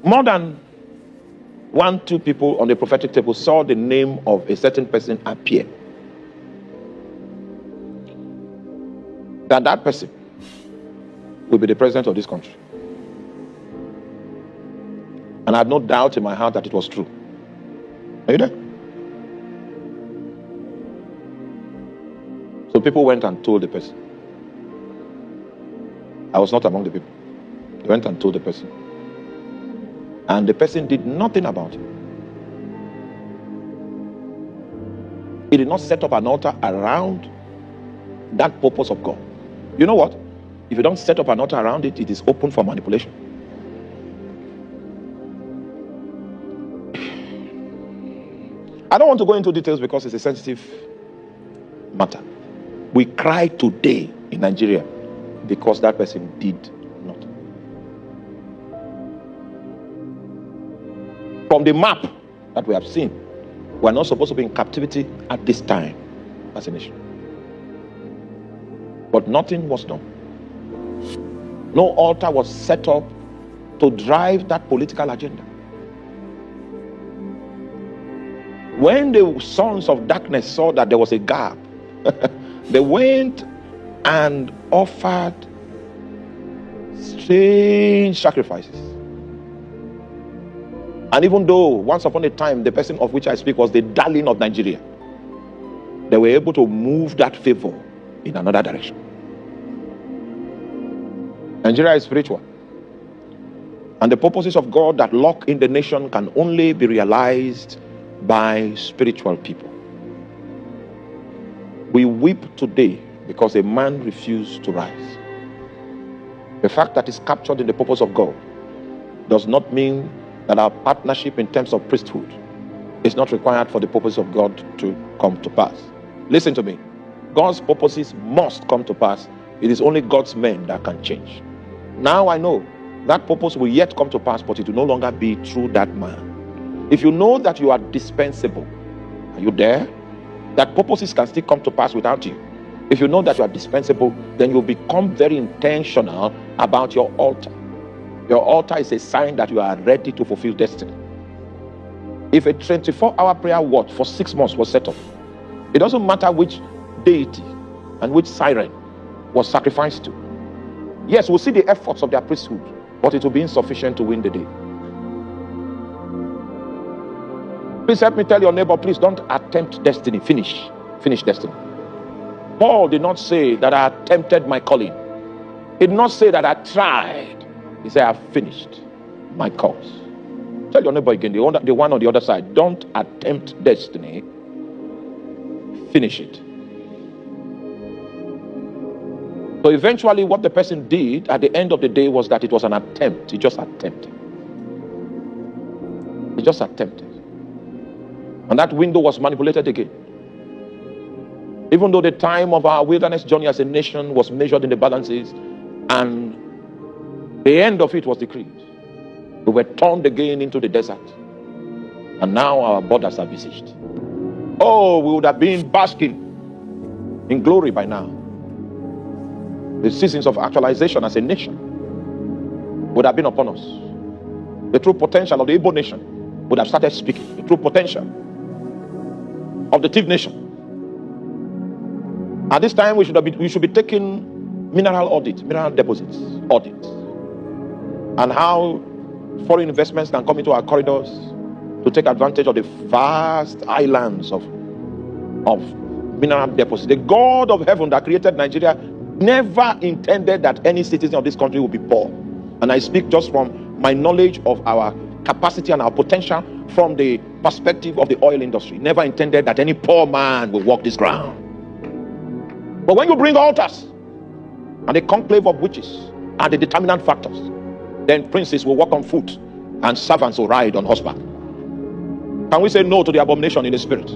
More than 1-2 people on the prophetic table saw the name of a certain person appear. That person will be the president of this country. And I had no doubt in my heart that it was true. Are you there? So people went and told the person. I was not among the people. They went and told the person. And the person did nothing about it. He did not set up an altar around that purpose of God. You know what? If you don't set up an altar around it, it is open for manipulation. I don't want to go into details because it's a sensitive matter. We cry today in Nigeria because that person did not. From the map that we have seen, we are not supposed to be in captivity at this time as a nation. But nothing was done. No altar was set up to drive that political agenda. When the sons of darkness saw that there was a gap, they went and offered strange sacrifices. And even though once upon a time the person of which I speak was the darling of Nigeria, they were able to move that favor in another direction. Nigeria is spiritual. And the purposes of God that lock in the nation can only be realized by spiritual people. We weep today because a man refused to rise. The fact that it's captured in the purpose of God does not mean that our partnership in terms of priesthood is not required for the purpose of God to come to pass. Listen to me. God's purposes must come to pass. It is only God's men that can change. Now I know that purpose will yet come to pass, but it will no longer be through that man. If you know that you are dispensable, are you there? That purposes can still come to pass without you. If you know that you are dispensable, then you'll become very intentional about your altar. Your altar is a sign that you are ready to fulfill destiny. If a 24-hour prayer watch for 6 months was set up, it doesn't matter which deity and which siren was sacrificed to. Yes, we'll see the efforts of their priesthood, but it will be insufficient to win the day. Please help me tell your neighbor, please don't attempt destiny. Finish destiny. Paul did not say that I attempted my calling. He did not say that I tried. He said, I finished my course. Tell your neighbor again, the one on the other side, don't attempt destiny. Finish it. So eventually what the person did at the end of the day was that it was an attempt. He just attempted. He just attempted. And that window was manipulated again. Even though the time of our wilderness journey as a nation was measured in the balances and the end of it was decreed, we were turned again into the desert. And now our borders are besieged. Oh, we would have been basking in glory by now. The seasons of actualization as a nation would have been upon us. The true potential of the Igbo nation would have started speaking. The true potential of the Tiv nation. At this time, we should be taking mineral deposits audit, and how foreign investments can come into our corridors to take advantage of the vast islands of mineral deposits. The God of heaven that created Nigeria never intended that any citizen of this country would be poor. And I speak just from my knowledge of our capacity and our potential from the perspective of the oil industry. Never intended that any poor man will walk this ground. But when you bring altars and the conclave of witches are the determinant factors, then princes will walk on foot and servants will ride on horseback. Can we say no to the abomination in the spirit?